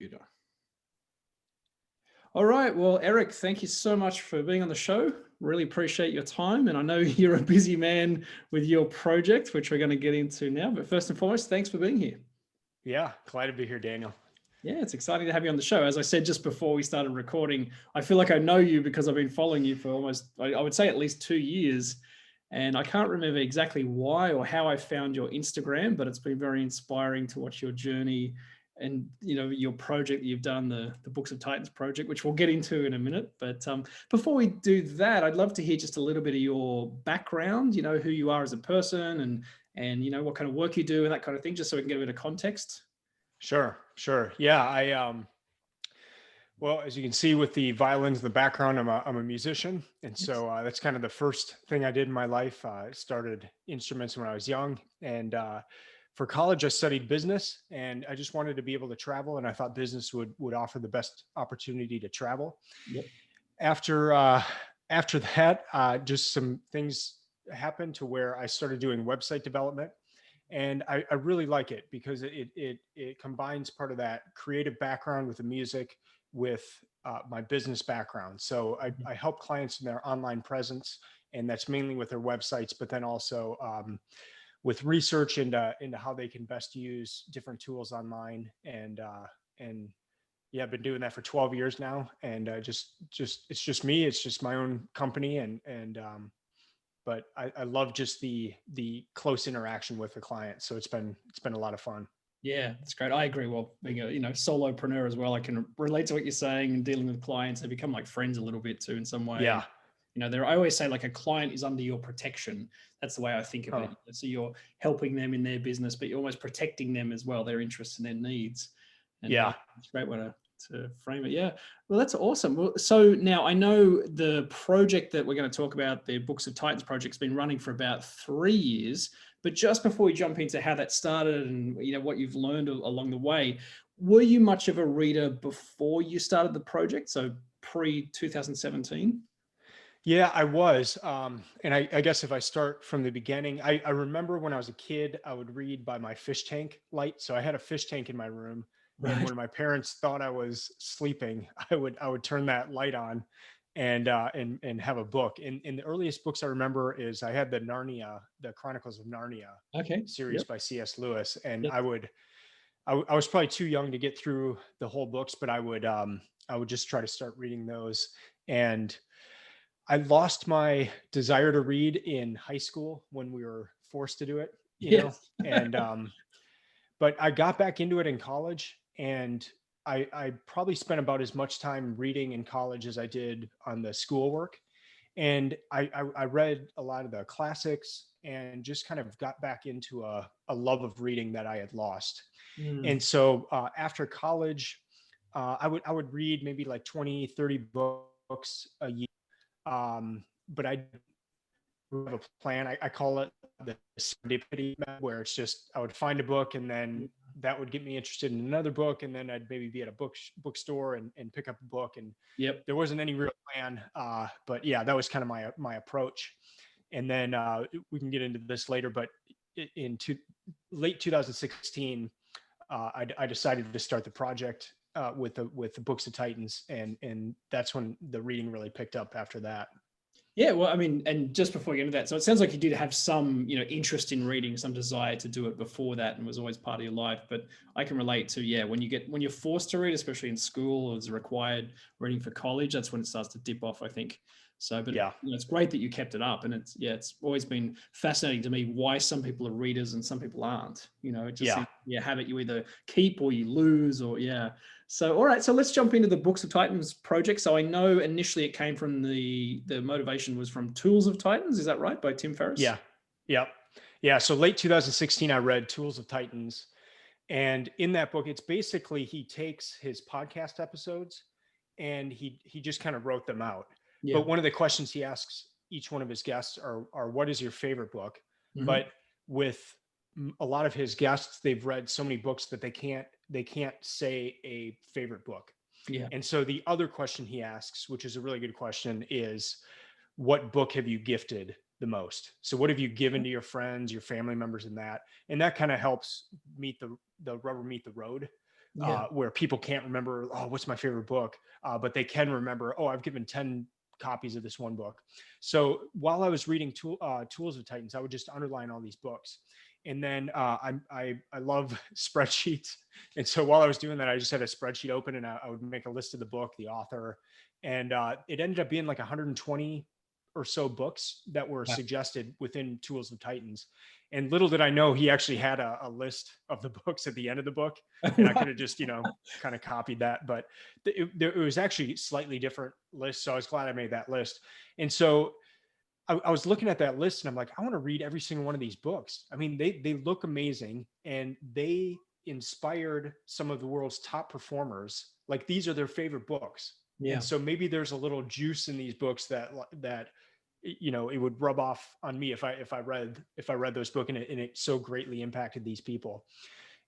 computer. All right. Well, Eric, thank you so much for being on the show. Really appreciate your time. And I know you're a busy man with your project, which we're going to get into now. But first and foremost, thanks for being here. Yeah, glad to be here, Daniel. Yeah, it's exciting to have you on the show. As I said just before we started recording, I feel like I know you because I've been following you for almost, I would say at least 2 years. And I can't remember exactly why or how I found your Instagram, but it's been very inspiring to watch your journey and your project that you've done, the Books of Titans project, which we'll get into in a minute. But before we do that, I'd love to hear just a little bit of your background, who you are as a person and what kind of work you do and that kind of thing, just so we can get a bit of context. Sure. Yeah, well, as you can see with the violins in the background, I'm a musician. And so that's kind of the first thing I did in my life. I started instruments when I was young. And for college, I studied business, and I just wanted to be able to travel. And I thought business would offer the best opportunity to travel. Yep. After that, just some things happened to where I started doing website development. And I really like it because it combines part of that creative background with the music with my business background. So I help clients in their online presence, and that's mainly with their websites, but then also with research into how they can best use different tools online. And yeah, I've been doing that for 12 years now, and just it's just me. It's just my own company, but I love just the close interaction with the client. So it's been a lot of fun. Yeah, that's great. I agree. Well, being a solopreneur as well, I can relate to what you're saying and dealing with clients. They become like friends a little bit too in some way. Yeah. I always say like a client is under your protection. That's the way I think of it. So you're helping them in their business, but you're almost protecting them as well, their interests and their needs. And yeah, it's a great way to frame it. Yeah. Well, that's awesome. Well, so now I know the project that we're going to talk about, the Books of Titans project, has been running for about 3 years. But just before we jump into how that started and what you've learned along the way, were you much of a reader before you started the project? So pre 2017? Yeah, I was. And I guess if I start from the beginning, I remember when I was a kid, I would read by my fish tank light. So I had a fish tank in my room. Right. And when my parents thought I was sleeping, I would turn that light on and have a book. And the earliest books I remember is I had the Chronicles of Narnia series Yep. by C.S. Lewis. And Yep. I was probably too young to get through the whole books, but I would just try to start reading those. And I lost my desire to read in high school when we were forced to do it, and but I got back into it in college, and I probably spent about as much time reading in college as I did on the schoolwork. And I read a lot of the classics and just kind of got back into a love of reading that I had lost. And so after college, I would read maybe like 20, 30 books a year. But I have a plan. I call it the serendipity method, where it's just I would find a book, and then that would get me interested in another book, and then I'd maybe be at a bookstore and pick up a book. And there wasn't any real plan, but yeah, that was kind of my approach. And then we can get into this later, but in late 2016, I decided to start the project with the Books of Titans, and that's when the reading really picked up after that. Yeah, well, I mean, and just before we get into that, so it sounds like you did have some, interest in reading, some desire to do it before that, and was always part of your life. But I can relate to, when you're forced to read, especially in school, or is required reading for college, that's when it starts to dip off, I think. So, but it's great that you kept it up, and it's always been fascinating to me why some people are readers and some people aren't. It just seems, habit you either keep or you lose, or So, all right, so let's jump into the Books of Titans project. So I know initially it came from the motivation was from Tools of Titans. Is that right? By Tim Ferriss? Yeah. So late 2016, I read Tools of Titans. And in that book, it's basically, he takes his podcast episodes and he just kind of wrote them out. Yeah. But one of the questions he asks each one of his guests are what is your favorite book? Mm-hmm. But with a lot of his guests, they've read so many books that they can't say a favorite book. Yeah. And so the other question he asks, which is a really good question, is what book have you gifted the most? So what have you given to your friends, your family members, and that kind of helps meet the rubber meet the road Yeah. where people can't remember, oh, what's my favorite book? But they can remember, oh, I've given 10 copies of this one book. So while I was reading Tools of Titans, I would just underline all these books. And then I love spreadsheets. And so while I was doing that, I just had a spreadsheet open, and I would make a list of the book, the author, and it ended up being like 120 or so books that were Wow. suggested within Tools of Titans. And little did I know, he actually had a list of the books at the end of the book, and I could Right. have just, kind of copied that. But it was actually slightly different list. So I was glad I made that list. And so I was looking at that list, and I'm like, I want to read every single one of these books. I mean, they look amazing, and they inspired some of the world's top performers. Like, these are their favorite books. And Yeah. so maybe there's a little juice in these books that it would rub off on me if I read those books, and it so greatly impacted these people.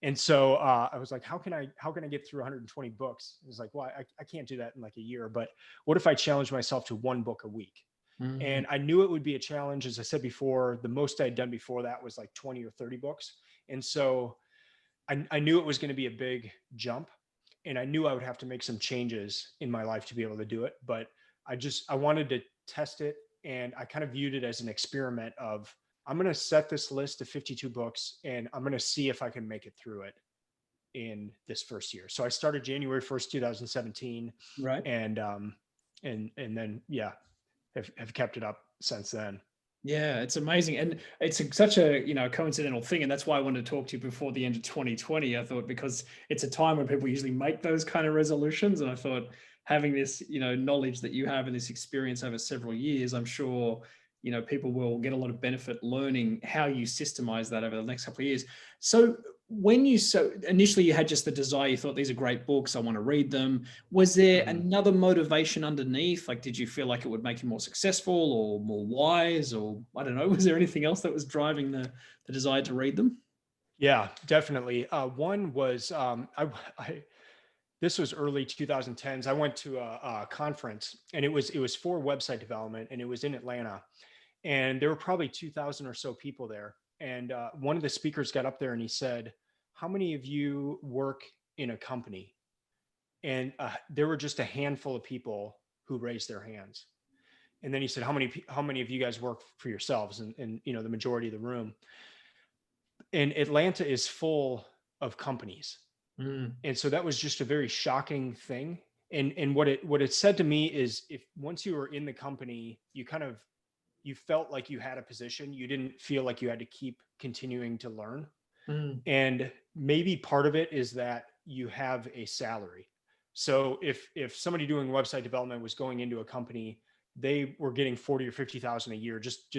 And so I was like, how can I get through 120 books? It was like, well, I can't do that in like a year, but what if I challenge myself to one book a week? Mm. And I knew it would be a challenge. As I said before, the most I'd done before that was like 20 or 30 books. And so I knew it was going to be a big jump, and I knew I would have to make some changes in my life to be able to do it. But I wanted to test it. And I kind of viewed it as an experiment of, I'm going to set this list of 52 books, and I'm going to see if I can make it through it in this first year. So I started January 1st, 2017. Right. And then, yeah, have kept it up since then. Yeah, it's amazing, and it's such a coincidental thing, and that's why I wanted to talk to you before the end of 2020. I thought, because it's a time when people usually make those kind of resolutions, and I thought, having this knowledge that you have and this experience over several years, I'm sure people will get a lot of benefit learning how you systemize that over the next couple of years. So so initially you had just the desire, you thought these are great books, I want to read them. Was there Mhm. another motivation underneath? Like, did you feel like it would make you more successful or more wise, or I don't know, was there anything else that was driving the desire to read them? Yeah, definitely. One was, I this was early 2010s. I went to a conference, and it was for website development, and it was in Atlanta, and there were probably 2,000 or so people there. And one of the speakers got up there, and he said, "How many of you work in a company?" And there were just a handful of people who raised their hands. And then he said, "How many of you guys work for yourselves?" And the majority of the room. And Atlanta is full of companies. Mm, And so that was just a very shocking thing. And what it said to me is, if once you were in the company, you felt like you had a position, you didn't feel like you had to keep continuing to learn. mm, And maybe part of it is that you have a salary. So if somebody doing website development was going into a company, they were getting 40 or 50,000 a year. Just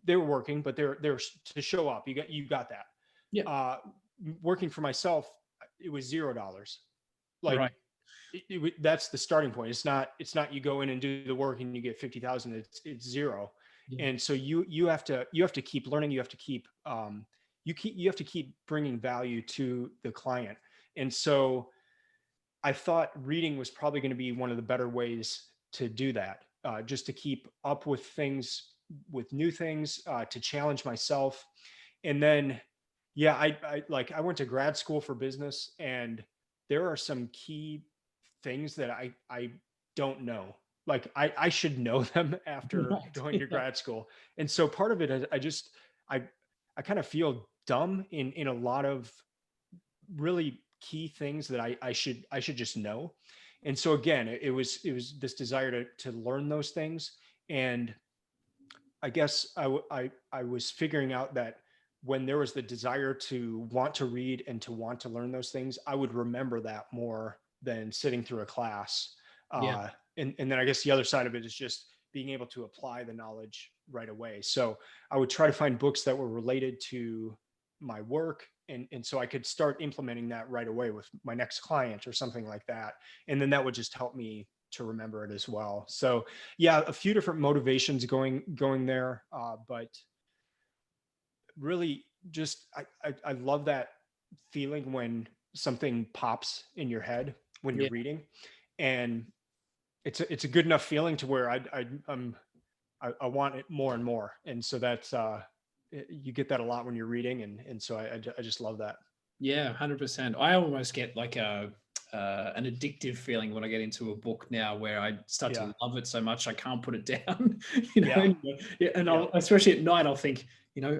they were working, but they're to show up. You got that. yeah, Uh, Working for myself, it was $0. Like, right. that's the starting point. It's not you go in and do the work and you get 50,000. It's zero. Yeah, And so you have to keep learning. You have to keep bringing value to the client. And so I thought reading was probably going to be one of the better ways to do that, just to keep up with things, with new things, to challenge myself. And then, yeah, I went to grad school for business, and there are some key things that I don't know. Like, I should know them after right. going to Yeah, grad school. And so part of it is, I I kind of feel dumb in a lot of really key things that I should just know. And so again, it was this desire to learn those things. And I guess I was figuring out that when there was the desire to want to read and to want to learn those things, I would remember that more than sitting through a class. yeah, And then I guess the other side of it is just being able to apply the knowledge right away. So I would try to find books that were related to my work, and so I could start implementing that right away with my next client or something like that. And then that would just help me to remember it as well. So yeah, a few different motivations going there, but really just I love that feeling when something pops in your head when you're yeah. reading. And it's a good enough feeling to where I want it more and more. And so that's you get that a lot when you're reading, and so I just love that. Yeah, 100%. I almost get like an addictive feeling when I get into a book now, where I start Yeah. to love it so much I can't put it down. Yeah. Yeah, and Yeah. I'll, especially at night, I'll think,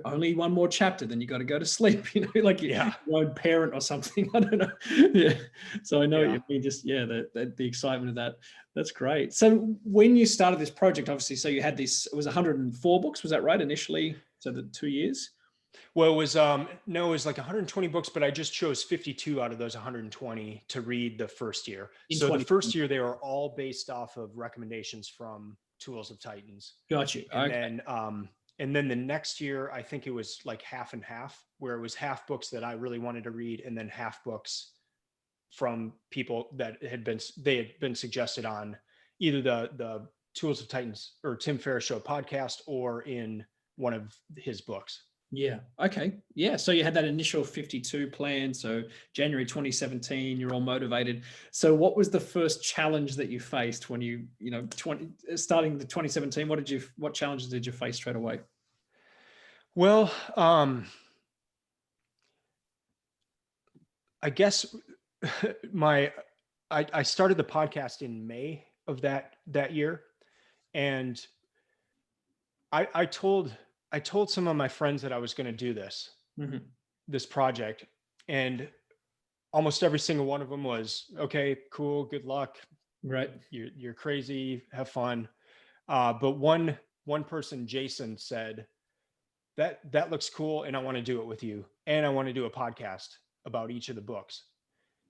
only one more chapter, then you got to go to sleep. Like Yeah. your own parent or something. I don't know. Yeah. So I know what Yeah. you mean. Just the excitement of that. That's great. So when you started this project, obviously, so you had this. It was 104 books. Was that right initially? So the 2 years Well, it was no, it was like 120 books, but I just chose 52 out of those 120 to read the first year. in So the 20. first year they were all based off of recommendations from Tools of Titans. Got you. And Okay. then the next year I think it was like half and half, where it was half books that I really wanted to read and then half books from people that had been suggested on either the Tools of Titans or Tim Ferriss Show podcast or in one of his books. Yeah. Okay. Yeah. So you had that initial 52 plan. So January 2017, you're all motivated. So what was the first challenge that you faced when starting the 2017? What challenges did you face straight away? Well, I guess I started the podcast in May of that year, and I told some of my friends that I was going to do Mhm. this project, and almost every single one of them was, okay, cool, good luck, Right. you're crazy, have fun. But one person, Jason, said that looks cool, and I want to do it with you, and I want to do a podcast about each of the books.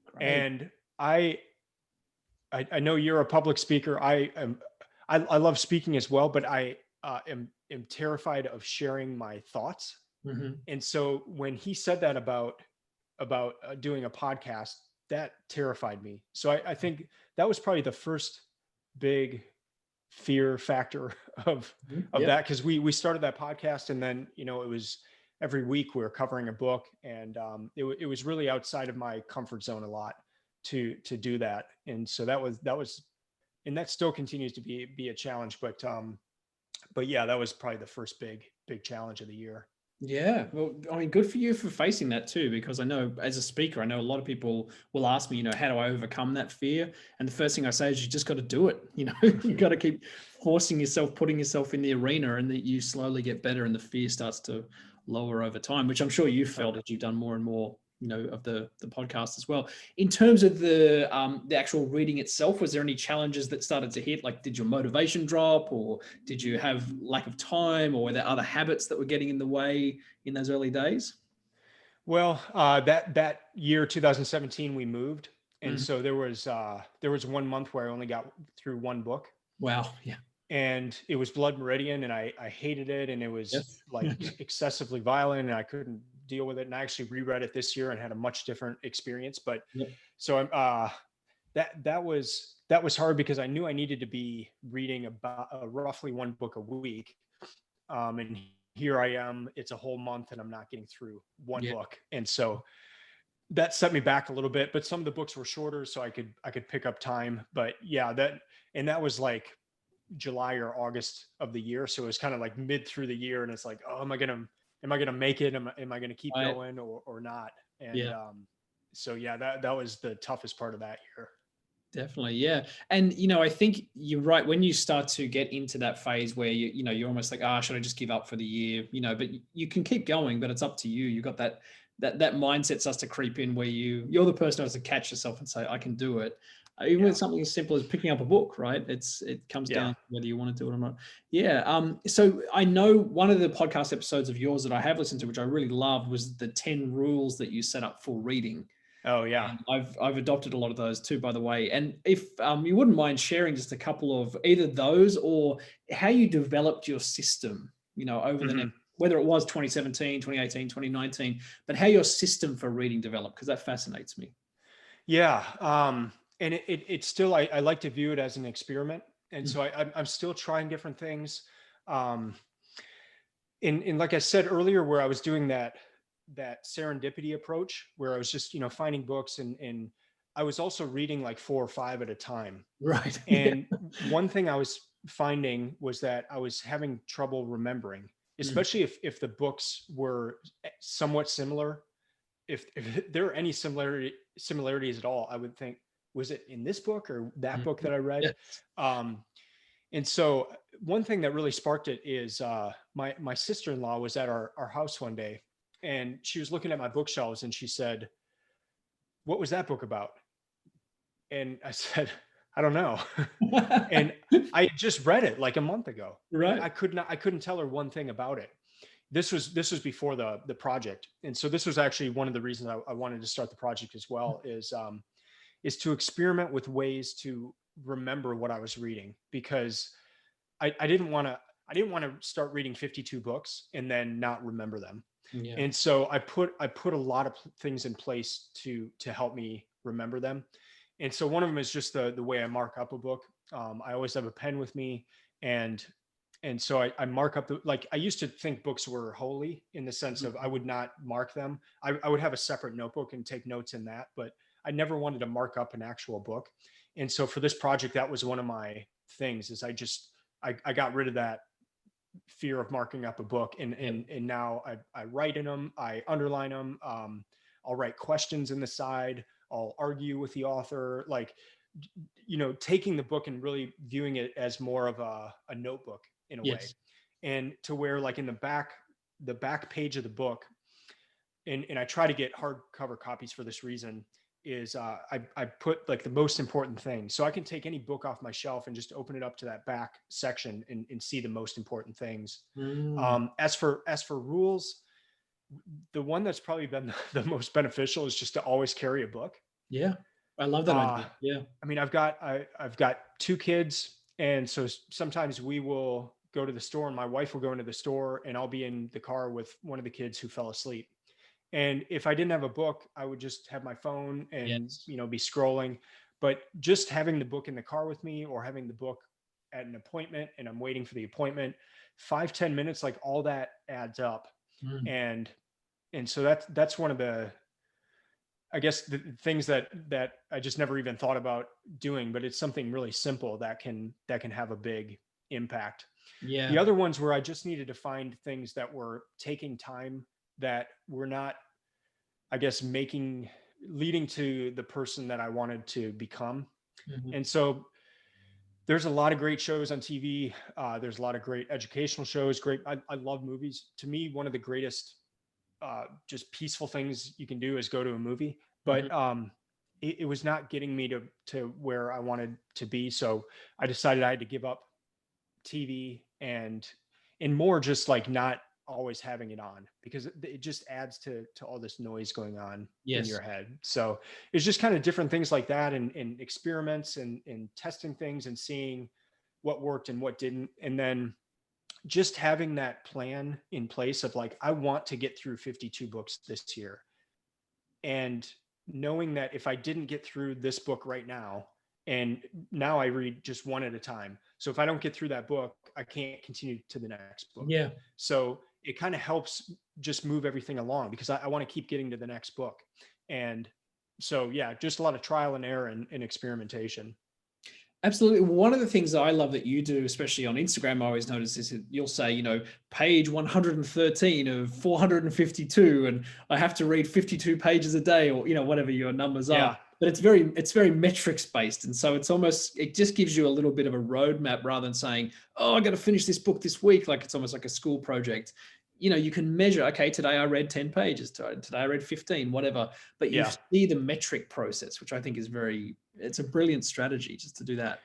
Great. And I know you're a public speaker. I love speaking as well, but I am terrified of sharing my thoughts. Mhm. And so when he said that about doing a podcast, that terrified me. So I think that was probably the first big fear factor of Yeah. that, because we started that podcast, and then it was every week we were covering a book, and it was really outside of my comfort zone a lot to do that. And so that was and that still continues to be a challenge, but yeah, that was probably the first big challenge of the year. Yeah, well, I mean, good for you for facing that too, because I know as a speaker, I know a lot of people will ask me, how do I overcome that fear? And the first thing I say is you just got to do it. You got to keep forcing yourself, putting yourself in the arena, and that you slowly get better and the fear starts to lower over time, which I'm sure you've felt as you've done more and more, of the podcast as well. In terms of the actual reading itself, was there any challenges that started to hit? Like, did your motivation drop, or did you have lack of time, or were there other habits that were getting in the way in those early days? Well, that year 2017 we moved, and Mhm. so there was 1 month where I only got through one book, Wow. Yeah. and it was Blood Meridian, and I hated it, and it was Yes. like excessively violent, and I couldn't deal with it. And I actually reread it this year and had a much different experience. But Yep. so I'm that was hard, because I knew I needed to be reading about roughly one book a week, and here I am, it's a whole month and I'm not getting through one Yeah. book, and so that set me back a little bit. But some of the books were shorter, so I could pick up time. But yeah, that was like July or August of the year. So it was kind of like mid through the year, and it's like, oh, am I gonna make it? Am I gonna keep Right. going or not? And Yeah. so yeah, that was the toughest part of that year. Definitely, yeah. And I think you're right. When you start to get into that phase where you're almost like, should I just give up for the year? But you can keep going, but it's up to you. You got that mindset starts to creep in where you're the person who has to catch yourself and say, I can do it. Even Yeah. with something as simple as picking up a book, right? It comes Yeah. down to whether you want to do it or not. Yeah. So I know one of the podcast episodes of yours that I have listened to, which I really loved, was the 10 rules that you set up for reading. Oh yeah. And I've adopted a lot of those too, by the way. And if you wouldn't mind sharing just a couple of either those or how you developed your system, over the Mhm. next, whether it was 2017, 2018, 2019, but how your system for reading developed, because that fascinates me. Yeah. And it's still, I like to view it as an experiment. And Mm. so I'm still trying different things. Um, in like I said earlier, where I was doing that serendipity approach, where I was just, finding books, and I was also reading like 4 or 5 at a time. Right. Yeah. And one thing I was finding was that I was having trouble remembering, Mm. especially if the books were somewhat similar. if there are any similarities at all, I would think, was it in this book or that book Mhm. that I read? Yes. Um, and so one thing that really sparked it is my sister-in-law was at our house one day, and she was looking at my bookshelves and she said, "What was that book about?" And I said, "I don't know." And I had just read it like a month ago, and Right. I couldn't tell her one thing about it. This was before the project, and so this was actually one of the reasons I wanted to start the project as well, is to experiment with ways to remember what I was reading, because I didn't want to start reading 52 books and then not remember them. Yeah. And so I put a lot of things in place to help me remember them. And so one of them is just the way I mark up a book. I always have a pen with me, and so I mark up like I used to think books were holy, in the sense of I Mhm. would not mark them. I would have a separate notebook and take notes in that, but I never wanted to mark up an actual book. And so for this project, that was one of my things, is I got rid of that fear of marking up a book, and Yep. now I write in them, I underline them, I'll write questions in the side, I'll argue with the author, like, taking the book and really viewing it as more of a notebook in a way. Yes. And to where, like, in the back page of the book, and I try to get hardcover copies for this reason, is I put like the most important thing. So I can take any book off my shelf and just open it up to that back section, and see the most important things. Mm. As for rules, the one that's probably been the most beneficial is just to always carry a book. Yeah. I love that Uh, idea. Yeah. I mean, I've got two kids, and so sometimes we will go to the store, and my wife will go into the store, and I'll be in the car with one of the kids who fell asleep. And if I didn't have a book, I would just have my phone and, Yes. be scrolling. But just having the book in the car with me, or having the book at an appointment and I'm waiting for the appointment, 5-10 minutes, like, all that adds up. Mm. And so that's one of the, I guess, the things that I just never even thought about doing, but it's something really simple that can have a big impact. The Yeah. other ones where I just needed to find things that were taking time, that were not, I guess, leading to the person that I wanted to become. Mhm. And so there's a lot of great shows on TV. There's a lot of great educational shows. I love movies. To me, one of the greatest, just peaceful things you can do is go to a movie. Mhm. But it was not getting me to where I wanted to be. So I decided I had to give up TV, and more just like not always having it on, because it just adds to all this noise going on in your Yes. head. So it's just kind of different things like that, and experiments, and testing things and seeing what worked and what didn't. And then just having that plan in place of, like, I want to get through 52 books this year, and knowing that if I didn't get through this book right now, and now I read just one at a time. So if I don't get through that book, I can't continue to the next book. Yeah. So it kind of helps just move everything along, because I want to keep getting to the next book. And so, yeah, just a lot of trial and error, and experimentation. Absolutely. One of the things that I love that you do, especially on Instagram, I always notice is that you'll say, page 113 of 452, and I have to read 52 pages a day, or, whatever your numbers are. Yeah. But it's very metrics based. And so it just gives you a little bit of a roadmap rather than saying, oh, I got to finish this book this week. Like it's almost like a school project. You can measure, okay, today I read 10 pages, today I read 15, whatever. But you Yeah. see the metric process, which I think is it's a brilliant strategy just to do that.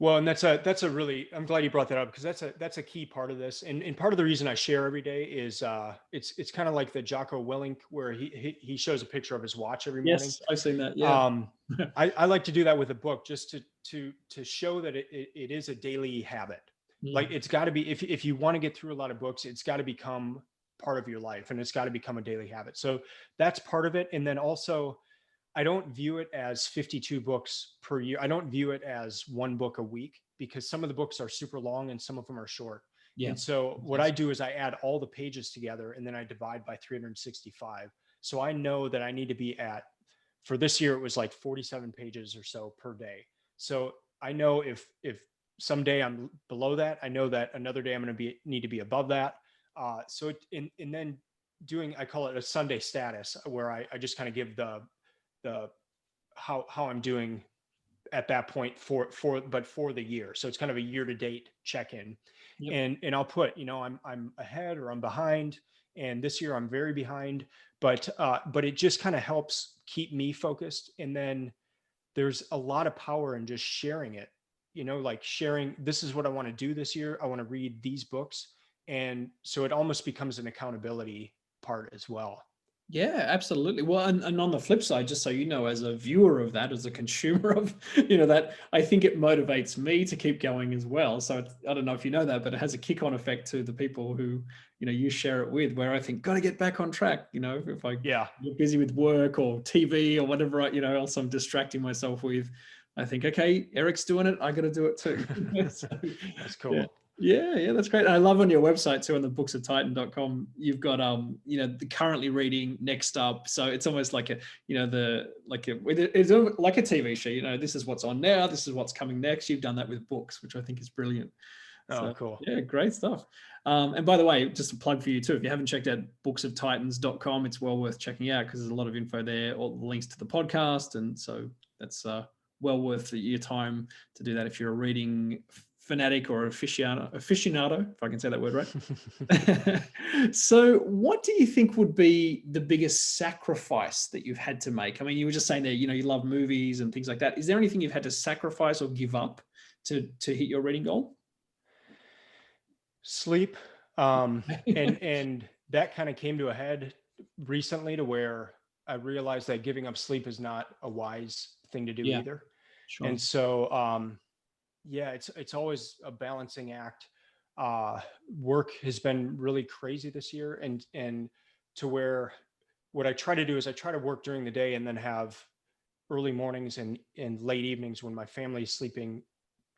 Well, and that's a really, I'm glad you brought that up, because that's a key part of this. And part of the reason I share every day is it's kind of like the Jocko Willink, where he shows a picture of his watch every morning. Yes, I've seen that. Yeah. Um, I like to do that with a book, just to show that it is a daily habit. Like, Mm. it's got to be, if you want to get through a lot of books, it's got to become part of your life, and it's got to become a daily habit. So that's part of it. And then also, I don't view it as 52 books per year. I don't view it as one book a week, because some of the books are super long and some of them are short. Yeah. And so Makes what I sense. do is I add all the pages together, and then I divide by 365. So I know that I need to be at, for this year, it was like 47 pages or so per day. So I know if someday I'm below that, I know that another day I'm going to need to be above that. So and then doing, I call it a Sunday status, where I just kind of give the how I'm doing at that point for the year. So it's kind of a year to date check-in. Yep. And I'll put, I'm ahead or I'm behind. And this year I'm very behind, but it just kind of helps keep me focused. And then there's a lot of power in just sharing it, like sharing, this is what I want to do this year. I want to read these books. And so it almost becomes an accountability part as well. Yeah, absolutely. Well, and on the flip side, just so you know, as a viewer of that, as a consumer of, that, I think it motivates me to keep going as well. So I don't know if you know that, but it has a kick-on effect to the people who, you share it with, where I think, got to get back on track. If I Yeah. get busy with work or TV or whatever, else I'm distracting myself with, I think, okay, Eric's doing it, I got to do it too. So, That's cool. yeah, that's great. And I love on your website too, on the booksoftitan.com, you've got the currently reading, next up. So it's almost like it's like a TV show. This is what's on now, this is what's coming next. You've done that with books, which I think is brilliant. Oh, So cool. yeah, great stuff. And by the way, just a plug for you too, if you haven't checked out booksoftitans.com, it's well worth checking out, because there's a lot of info there, all the links to the podcast, and so that's well worth your time to do that if you're a reading fanatic or aficionado, if I can say that word right. So what do you think would be the biggest sacrifice that you've had to make? I mean, you were just saying that, you love movies and things like that. Is there anything you've had to sacrifice or give up to hit your reading goal? Sleep. And that kind of came to a head recently, to where I realized that giving up sleep is not a wise thing to do Yeah, either. sure. And so, yeah, it's always a balancing act. Work has been really crazy this year, and to where what I try to do is I try to work during the day and then have early mornings and late evenings when my family's sleeping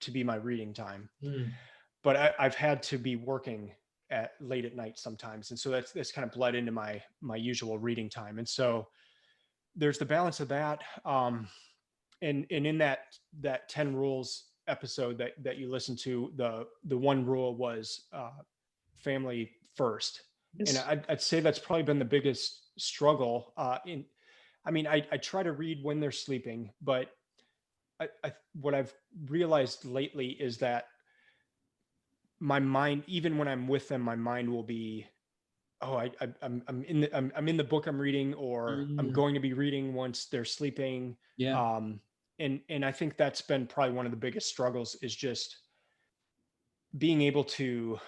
to be my reading time. Mm. But I've had to be working at late at night sometimes, and so that's kind of bled into my usual reading time. And so there's the balance of that. And in that 10 rules episode that you listened to, the one rule was family first. Yes. And I'd say that's probably been the biggest struggle. I try to read when they're sleeping, but what I've realized lately is that my mind, even when I'm with them, my mind will be, oh, I'm in the book I'm reading, or I'm going to be reading once they're sleeping. Yeah. And I think that's been probably one of the biggest struggles, is just being able to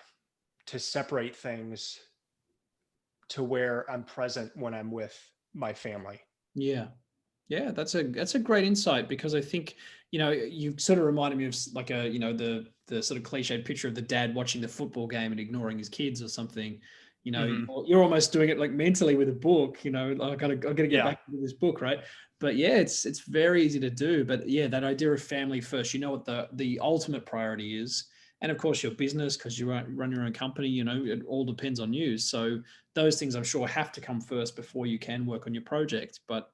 separate things to where I'm present when I'm with my family. Yeah. Yeah, that's a great insight, because I think, you sort of reminded me of like the sort of cliched picture of the dad watching the football game and ignoring his kids or something. Mhm. You're almost doing it like mentally with a book. I gotta get Yeah. back into this book, right? But yeah, it's very easy to do. But yeah, that idea of family first. You know what the ultimate priority is, and of course your business, because you run your own company. It all depends on you. So those things, I'm sure, have to come first before you can work on your project. But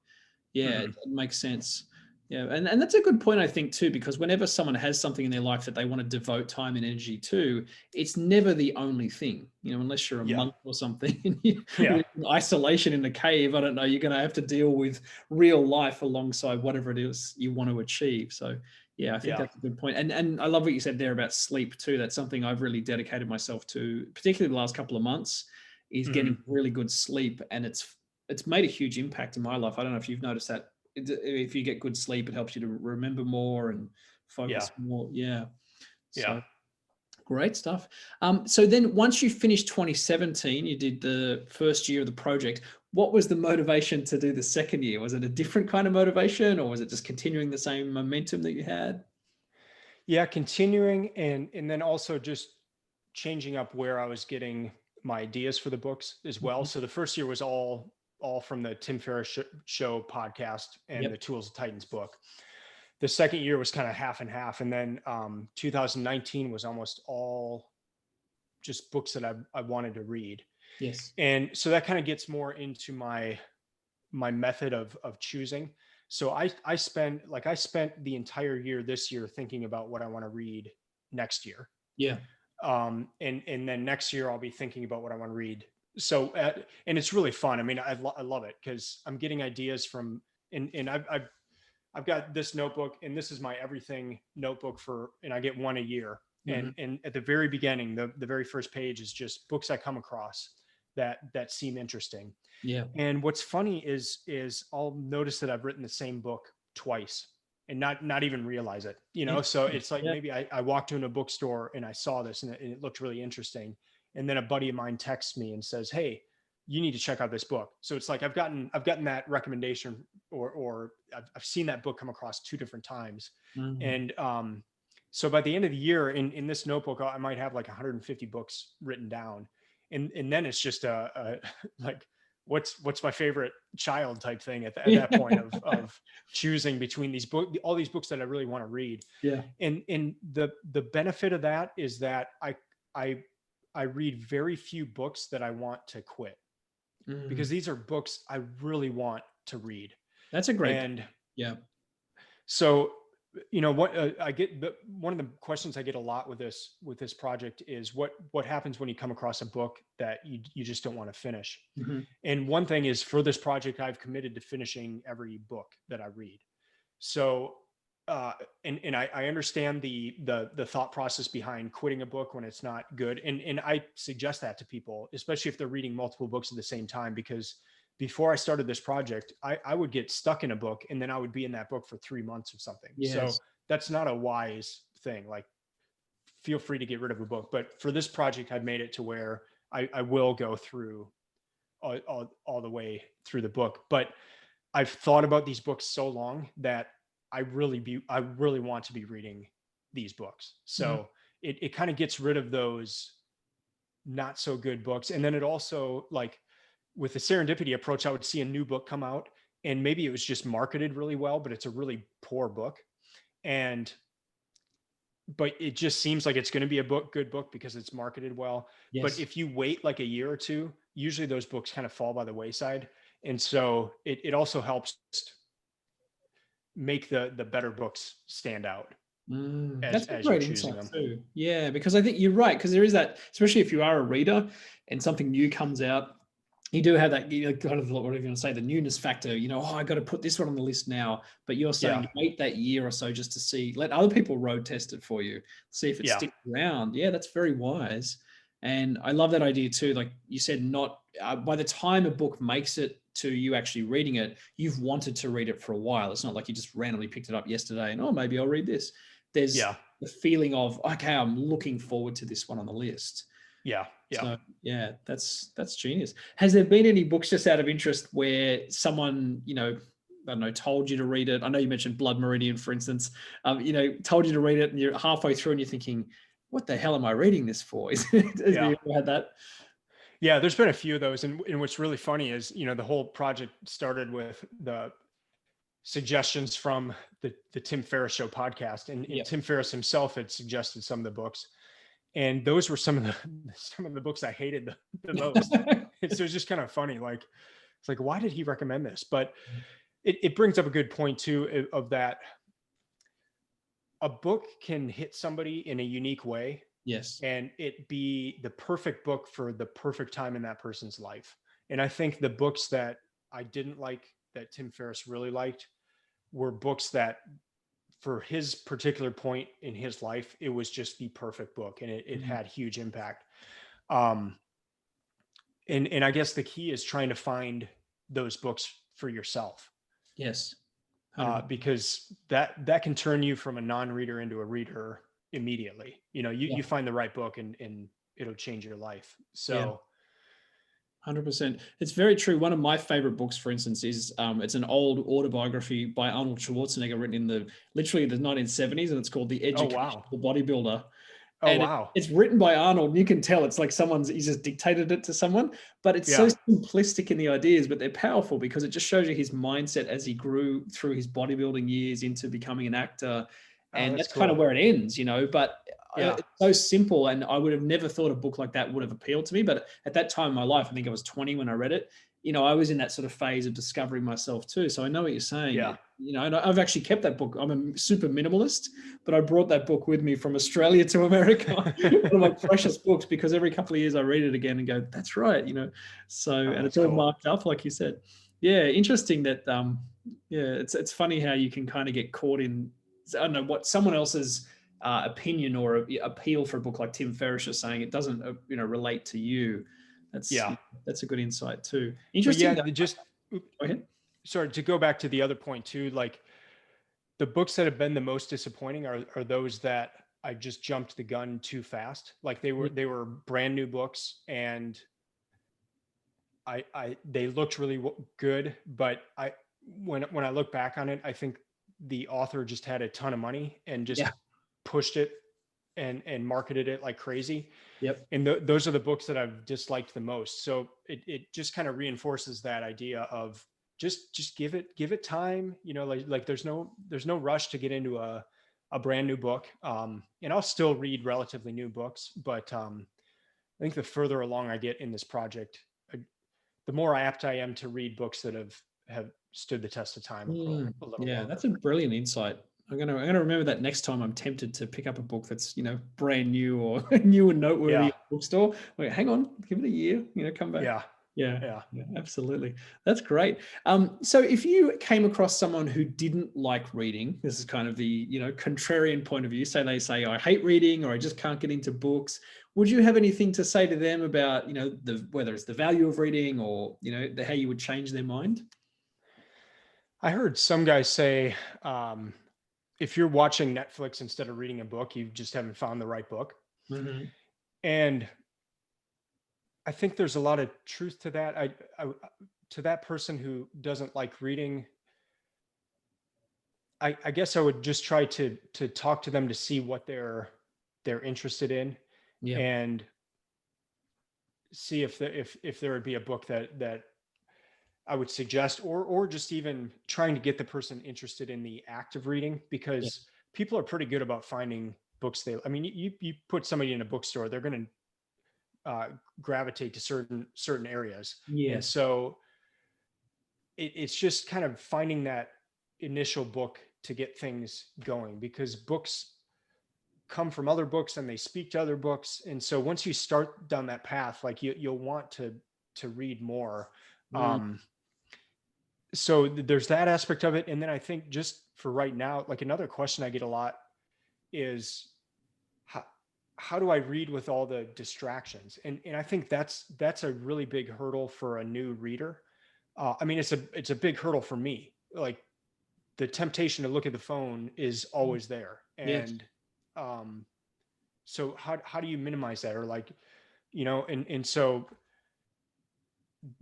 yeah, Mhm. it makes sense. Yeah, and that's a good point, I think, too, because whenever someone has something in their life that they want to devote time and energy to, it's never the only thing, unless you're a Yeah. monk or something and you Yeah. live in isolation in a cave. I don't know, you're going to have to deal with real life alongside whatever it is you want to achieve. So yeah, I think Yeah. that's a good point. And I love what you said there about sleep too. That's something I've really dedicated myself to, particularly the last couple of months, is getting Mhm. really good sleep. And it's made a huge impact in my life. I don't know if you've noticed that. If you get good sleep, it helps you to remember more and Yeah. focus more. Yeah. Yeah. So great stuff. So then once you finished 2017, you did the first year of the project. What was the motivation to do the second year? Was it a different kind of motivation, or was it just continuing the same momentum that you had? Yeah. Continuing, and then also just changing up where I was getting my ideas for the books as well. Mhm. So the first year was all from the Tim Ferriss show podcast and the Yep. Tools of Titans book. The second year was kind of half and half, and then 2019 was almost all just books that I wanted to read. Yes. And so that kind of gets more into my method of choosing. So I spent the entire year this year thinking about what I want to read next year. Yeah. And then next year I'll be thinking about what I want to read So, and it's really fun. I mean, I love it because I'm getting ideas from, and I've got this notebook, and this is my everything notebook and I get one a year. Mhm. And at the very beginning, the very first page is just books I come across that seem interesting. Yeah. And what's funny is I'll notice that I've written the same book twice and not even realize it, you know? So Interesting. it's like, Yeah. maybe I walked into a bookstore and I saw this and it looked really interesting. And then a buddy of mine texts me and says, "Hey, you need to check out this book." So it's like I've gotten that recommendation, or I've seen that book come across two different times. Mhm. And so by the end of the year, in this notebook, I might have like 150 books written down. And then it's just like, what's my favorite child type thing at that point of choosing between all these books that I really want to read. Yeah. And the benefit of that is that I I read very few books that I want to quit, because Mm. these are books I really want to read. That's a great point. And Yeah. so, what I get, one of the questions I get a lot with this project is what happens when you come across a book that you just don't want to finish. Mhm. And one thing is, for this project, I've committed to finishing every book that I read. So, uh, and I understand the thought process behind quitting a book when it's not good, and I suggest that to people, especially if they're reading multiple books at the same time, because before I started this project, I would get stuck in a book, and then I would be in that book for 3 months or something. So Yes. that's not a wise thing. Like, feel free to get rid of a book, but for this project, I've made it to where I will go through all the way through the book. But I've thought about these books so long that I really want to be reading these books. Mhm. So it kind of gets rid of those not so good books. And then it also, like, with the serendipity approach, I would see a new book come out, and maybe it was just marketed really well, but it's a really poor book. And but it just seems like it's going to be a good book because it's marketed well. But Yes. if you wait like a year or two, usually those books kind of fall by the wayside. And so it also helps make the better books stand out That's a as you're great choosing insight them. too. Yeah, because I think you're right. Because there is that, especially if you are a reader and something new comes out, you do have that, kind of, what are you going to say, the newness factor. Oh, I got to put this one on the list now. But you're saying Yeah. wait that year or so just to see, let other people road test it for you, see if it Yeah. sticks around. Yeah, that's very wise. And I love that idea too. Like you said, not by the time a book makes it to you actually reading it, you've wanted to read it for a while. It's not like you just randomly picked it up yesterday and, oh, maybe I'll read this. There's Yeah. the feeling of, okay, I'm looking forward to this one on the list. Yeah. Yeah. So yeah, that's genius. Has there been any books, just out of interest, where someone, I don't know, told you to read it? I know you mentioned Blood Meridian, for instance. Told you to read it, and you're halfway through, and you're thinking, "What the hell am I reading this for?" Have Yeah. you ever had that? Yeah. There's been a few of those. And what's really funny is, the whole project started with the suggestions from the Tim Ferriss Show podcast. And Yeah. Tim Ferriss himself had suggested some of the books. And those were some of the some of the books I hated the most. And so it's just kind of funny. Like, it's like, why did he recommend this? But it brings up a good point too, of that a book can hit somebody in a unique way, Yes. and it be the perfect book for the perfect time in that person's life. And I think the books that I didn't like, that Tim Ferriss really liked, were books that, for his particular point in his life, it was just the perfect book, and it Mm. had huge impact. Um, and I guess the key is trying to find those books for yourself, Yes. 100%. because that can turn you from a non-reader into a reader immediately. Yeah. You find the right book, and it'll change your life. Yeah. So 100%. It's very true. One of my favorite books, for instance, is it's an old autobiography by Arnold Schwarzenegger, written in literally the 1970s, and it's called The oh Education wow, of the Bodybuilder. oh And wow, it's written by Arnold, and you can tell it's like he's just dictated it to someone, but it's so yeah, simplistic in the ideas, but they're powerful because it just shows you his mindset as he grew through his bodybuilding years into becoming an actor. oh And that's that's kind of cool, where it ends, but yeah, it's so simple. And I would have never thought a book like that would have appealed to me. But at that time in my life, I think I was 20 when I read it. I was in that sort of phase of discovering myself too. So I know what you're saying. yeah. you know, and I've actually kept that book. I'm a super minimalist, but I brought that book with me from Australia to America. One of my precious books, because every couple of years I read it again and go, that's right, you know. So, Oh, and it's that's all cool. marked up, like you said. Yeah, interesting that, yeah, it's funny how you can kind of get caught in, I don't know, what someone else's opinion or appeal for a book like Tim Ferriss is saying. It doesn't, you know, relate to you. That's, Yeah. that's a good insight too. But yeah, Interesting. just Go ahead. sorry to go back to the other point too, like the books that have been the most disappointing are those that I just jumped the gun too fast. Like they were brand new books, and they looked really good, but when I look back on it, I think the author just had a ton of money and just Yeah. pushed it and marketed it like crazy. Yep. And those are the books that I've disliked the most. So it just kind of reinforces that idea of just give it time. You know, like there's no rush to get into a brand new book. And I'll still read relatively new books, but I think the further along I get in this project, the more apt I am to read books that have stood the test of time a little Yeah, longer. that's a brilliant insight. I'm gonna remember that next time I'm tempted to pick up a book that's, you know, brand new or new and noteworthy Yeah, at the bookstore. Wait, hang on, give it a year, you know, come back. yeah, Yeah, yeah. yeah, absolutely. That's great. So if you came across someone who didn't like reading, this is kind of the, you know, contrarian point of view. Say they say, I hate reading, or I just can't get into books. Would you have anything to say to them about, you know, whether it's the value of reading, or, you know, how you would change their mind? I heard some guys say, um, if you're watching Netflix instead of reading a book, you just haven't found the right book. Hmm. And I think there's a lot of truth to that. To that person who doesn't like reading, I guess I would just try to talk to them to see what they're interested in, Yeah. and see if there would be a book that I would suggest, or just even trying to get the person interested in the act of reading, Yeah. because people are pretty good about finding books. I mean, you put somebody in a bookstore, they're going to gravitate to certain areas, and Yes. so it's just kind of finding that initial book to get things going, because books come from other books and they speak to other books, and so once you start down that path, like you'll want to read more. Mm. um so there's that aspect of it. And then I think, just for right now, like another question I get a lot is, how, how do I read with all the distractions? And I think that's a really big hurdle for a new reader. I mean, it's a big hurdle for me. Like, the temptation to look at the phone is always there. Yes. And um so how do you minimize that? Or, like, and so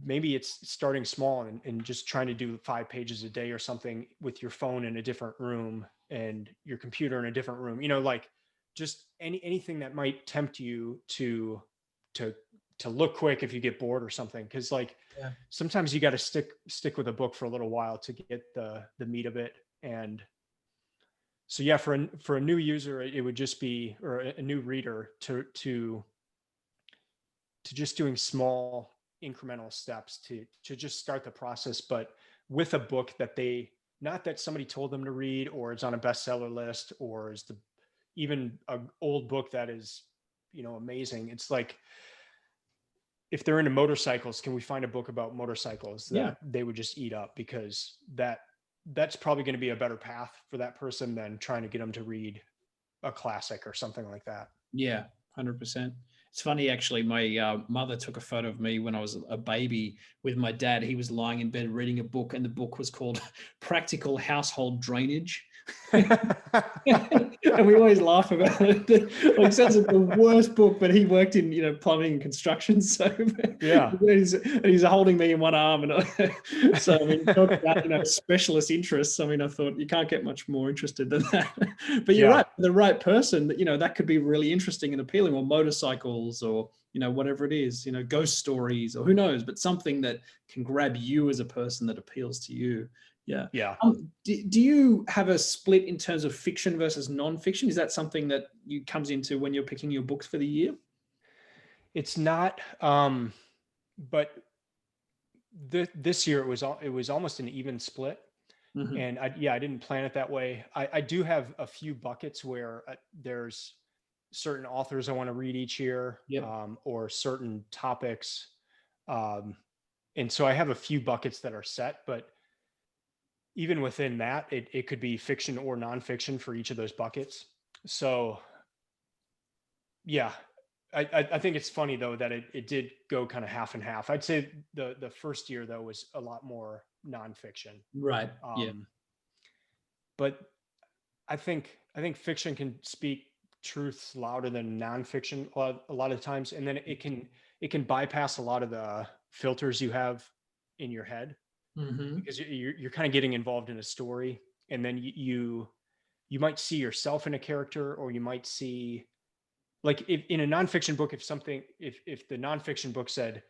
maybe it's starting small and just trying to do 5 pages a day or something, with your phone in a different room and your computer in a different room, like just anything that might tempt you to to look quick if you get bored or something. Because, like, Yeah. sometimes you got to stick with a book for a little while to get the meat of it. And so, yeah, for a new user, it would just be, or a new reader, to just doing small incremental steps to just start the process, but with a book that they, not that somebody told them to read, or it's on a bestseller list, or is even an old book that is, amazing. It's like, if they're into motorcycles, can we find a book about motorcycles Yeah. that they would just eat up? Because that's probably going to be a better path for that person than trying to get them to read a classic or something like that. Yeah. 100%. It's funny, actually. My mother took a photo of me when I was a baby with my dad. He was lying in bed reading a book, and the book was called Practical Household Drainage. And we always laugh about it. Like, it sounds like the worst book, but he worked in, you know, plumbing and construction. So Yeah. he's holding me in one arm. And so, I mean, talk about, you know, specialist interests. I mean, I thought you can't get much more interested than that. But you're Yeah. right, for the right person, that, you know, that could be really interesting and appealing, or motorcycles, or, you know, whatever it is, you know, ghost stories, or who knows, but something that can grab you as a person, that appeals to you. Yeah. Yeah. Do you have a split in terms of fiction versus non-fiction? Is that something that you comes into when you're picking your books for the year? It's not, but this year it was almost an even split. Mhm. And I didn't plan it that way. I do have a few buckets where there's certain authors I want to read each year, Yep. or certain topics. Um, and so I have a few buckets that are set, but even within that, it could be fiction or nonfiction for each of those buckets. So yeah, I think it's funny though that it did go kind of half and half. I'd say the first year though was a lot more nonfiction. Right. Yeah. Um, but I think fiction can speak truths louder than nonfiction a lot of times, and then it can bypass a lot of the filters you have in your head, Hmm. because you're kind of getting involved in a story, and then you might see yourself in a character, or you might see, like, if in a nonfiction book, if the nonfiction book said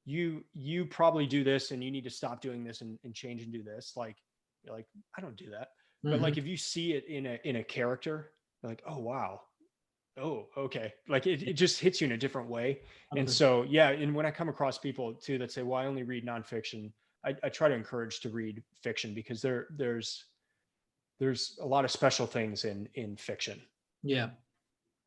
you probably do this and you need to stop doing this and change and do this, like, you're like, I don't do that. But Hmm. like, if you see it in a character, you're like, oh wow, oh okay, like it just hits you in a different way. And 100%. so yeah, and when I come across people too that say, well, I only read nonfiction, I try to encourage to read fiction, because there's a lot of special things in fiction. Yeah.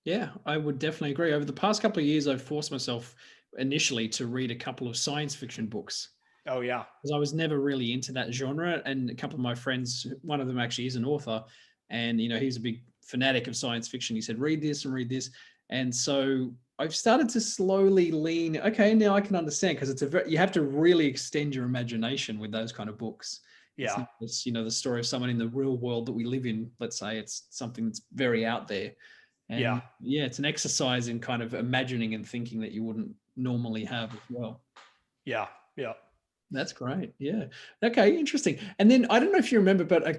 Yeah, I would definitely agree. Over the past couple of years, I've forced myself initially to read a couple of science fiction books Oh yeah. because I was never really into that genre. And a couple of my friends, one of them actually is an author, and he's a big fanatic of science fiction. He said, "Read this and read this," and so I've started to slowly lean. Okay, now I can understand, because you have to really extend your imagination with those kind of books. It's Yeah. not just the story of someone in the real world that we live in. Let's say it's something that's very out there. Yeah. And yeah, it's an exercise in kind of imagining and thinking that you wouldn't normally have as well. Yeah. Yeah. That's great. Yeah. Okay. Interesting. And then I don't know if you remember, but I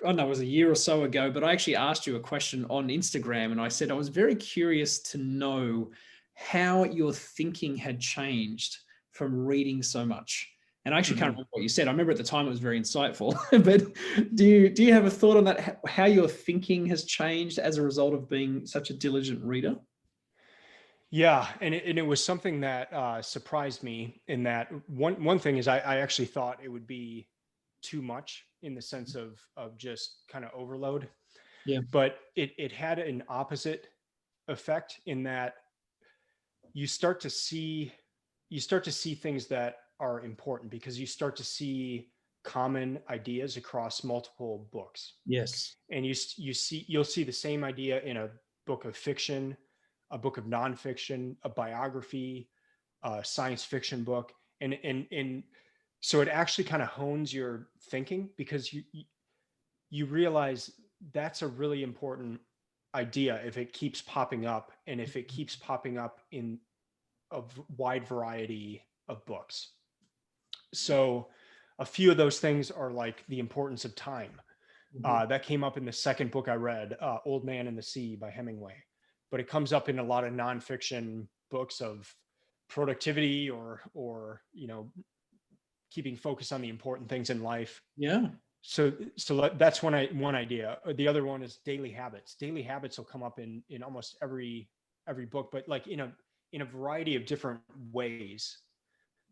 don't know, it was a year or so ago, but I actually asked you a question on Instagram, and I said I was very curious to know how your thinking had changed from reading so much. And I actually can't Mhm. remember what you said. I remember at the time it was very insightful, but do you have a thought on that? How your thinking has changed as a result of being such a diligent reader? Yeah, and it was something that surprised me, in that one thing is I actually thought it would be too much, in the sense of just kind of overload, Yeah. but it had an opposite effect, in that you start to see you start to see things that are important, because you start to see common ideas across multiple books. Yes. And you'll see the same idea in a book of fiction, a book of nonfiction, a biography, a science fiction book, and so it actually kind of hones your thinking, because you realize that's a really important idea if it keeps popping up, and if it keeps popping up in a wide variety of books. So a few of those things are like the importance of time. Mhm. That came up in the second book I read, Old Man and the Sea by Hemingway. But it comes up in a lot of nonfiction books of productivity, or keeping focus on the important things in life. Yeah. So that's one idea. The other one is daily habits. Daily habits will come up in almost every book, but like in a variety of different ways.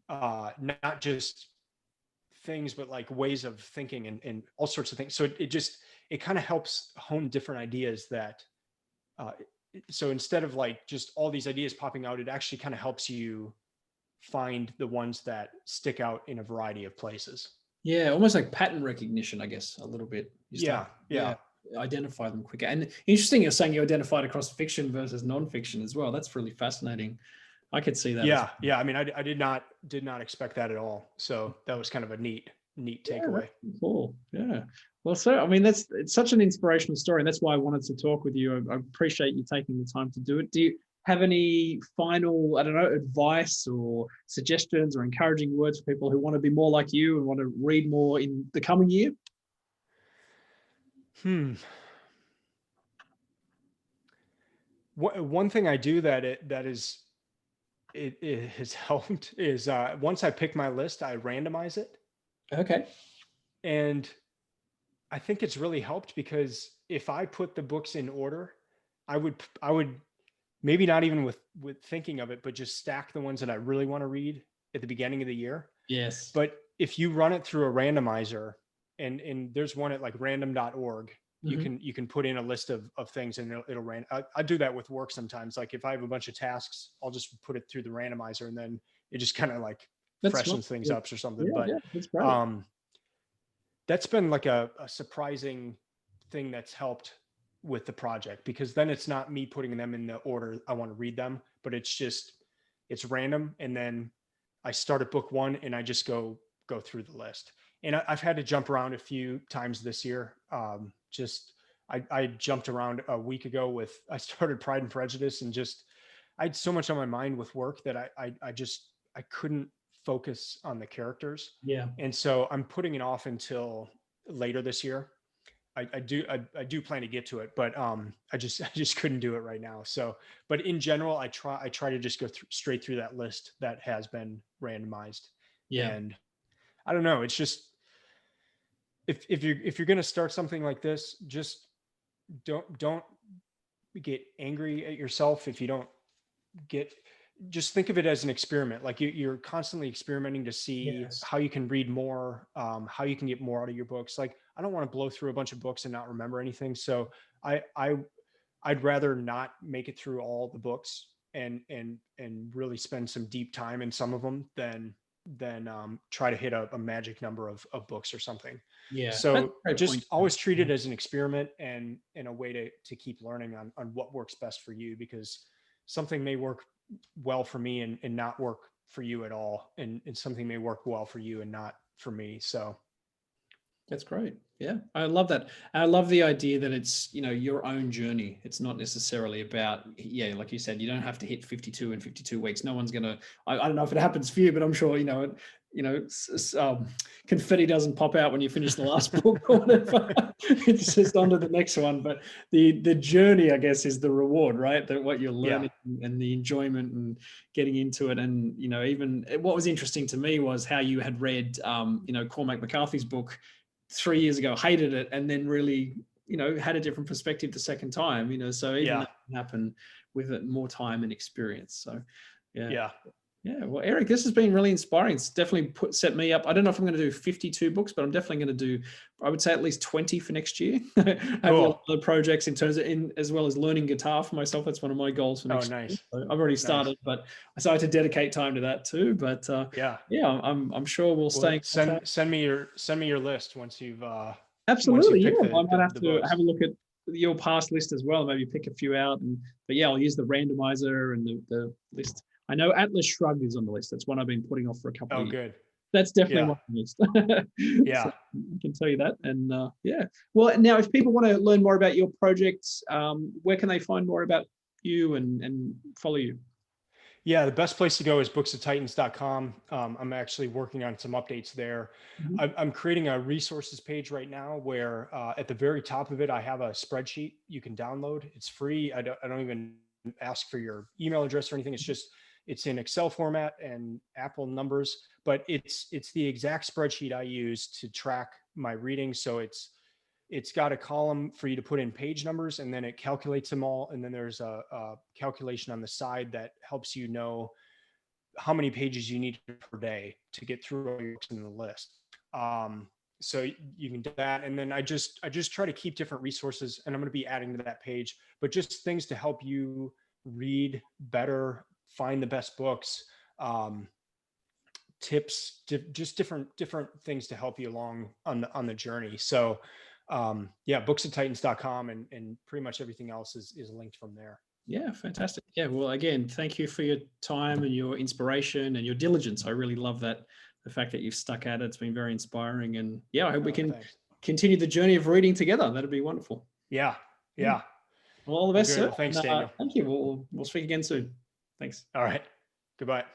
Not just things, but like ways of thinking, and all sorts of things. So it kind of helps hone different ideas that, uh, so instead of like just all these ideas popping out, it actually kind of helps you find the ones that stick out in a variety of places. Yeah, almost like pattern recognition, I guess, a little bit. You start, Yeah. yeah, Yeah. identify them quicker. And interesting, you're saying you identified across fiction versus non-fiction as well. That's really fascinating. I could see that as Yeah. Yeah. I mean, I did not expect that at all. So that was kind of a neat yeah, that's takeaway. cool. Yeah. Well, so I mean, it's such an inspirational story, and that's why I wanted to talk with you. I appreciate you taking the time to do it. Do you have any final, I don't know, advice or suggestions or encouraging words for people who want to be more like you and want to read more in the coming year? Hmm. One thing I do that it has helped is, once I pick my list, I randomize it. Okay. And I think it's really helped, because if I put the books in order, I would maybe not even with thinking of it, but just stack the ones that I really want to read at the beginning of the year. Yes. But if you run it through a randomizer, and there's one at like random.org. Mhm. You can put in a list of things and it'll I do that with work sometimes. Like if I have a bunch of tasks, I'll just put it through the randomizer, and then it just kind of like That's nice. freshens things Yeah, up or something. yeah, But yeah, that's great. um, that's been like a surprising thing that's helped with the project, because then it's not me putting them in the order I want to read them, but it's random. And then I start at book one and I just go through the list. And I've had to jump around a few times this year. Just I jumped around a week ago with I started Pride and Prejudice, and just I had so much on my mind with work that I couldn't focus on the characters. Yeah. And so I'm putting it off until later this year. I do plan to get to it, but I just couldn't do it right now. So, but in general, I try to just go straight through that list that has been randomized. Yeah. And I don't know, it's just if you're going to start something like this, just don't get angry at yourself if you don't get just think of it as an experiment. Like you're constantly experimenting to see Yes. how you can read more, how you can get more out of your books. Like I don't want to blow through a bunch of books and not remember anything. So I, I I'd rather not make it through all the books and really spend some deep time in some of them than try to hit a magic number of books or something. Yeah. That's a So great point. just always treat it as an experiment and a way to keep learning on what works best for you, because something may work well for me and not work for you at all. And something may work well for you and not for me. So That's great. Yeah, I love that. And I love the idea that it's, your own journey. It's not necessarily about, yeah, like you said, you don't have to hit 52 in 52 weeks. No one's gonna, I don't know if it happens for you, but I'm sure, confetti doesn't pop out when you finish the last book or whatever. It's just on to the next one. But the journey, I guess, is the reward, right? That what you're yeah, learning and the enjoyment and getting into it. And, even what was interesting to me was how you had read, Cormac McCarthy's book 3 years ago, hated it, and then really, had a different perspective the second time, so even yeah, that can happen with it, more time and experience. So yeah. yeah. Yeah. Well, Eric, this has been really inspiring. It's definitely set me up. I don't know if I'm going to do 52 books, but I'm definitely going to do, I would say, at least 20 for next year. I have a lot of Cool. other projects in terms of as well as learning guitar for myself. That's one of my goals for Oh, next year. nice. So I've already Nice. started, but I started to dedicate time to that too. But Yeah. yeah, I'm sure we'll stay Well, in contact. send me your list once Absolutely, you've yeah. picked I might have the to have books. a look at your past list as well, maybe pick a few out. But yeah, I'll use the randomizer and the list. I know Atlas Shrugged is on the list. That's one I've been putting off for a couple Oh, of years. good. That's definitely Yeah. one on the list. So Yeah. I can tell you that. And yeah. Well, now if people want to learn more about your projects, where can they find more about you and follow you? Yeah, the best place to go is booksoftitans.com. I'm actually working on some updates there. Mhm. I'm creating a resources page right now where at the very top of it, I have a spreadsheet you can download. It's free. I don't even ask for your email address or anything. It's in Excel format and Apple numbers, but it's the exact spreadsheet I use to track my reading. So it's got a column for you to put in page numbers, and then it calculates them all. And then there's a calculation on the side that helps you know how many pages you need per day to get through all your books in the list. So you can do that. And then I just try to keep different resources, and I'm going to be adding to that page, but just things to help you read better, find the best books, tips, just different things to help you along on the journey. So yeah, booksoftitans.com, and pretty much everything else is linked from there. Yeah, fantastic. Yeah, well, again, thank you for your time and your inspiration and your diligence. I really love that, the fact that you've stuck at it. It's been very inspiring. And yeah, I hope we Oh, can thanks. continue the journey of reading together. That'd be wonderful. Yeah. Yeah. Yeah. Well, all the Well, best, good. sir. Well, thanks, And Daniel. thank you. We'll speak again soon. Thanks. All right. Goodbye.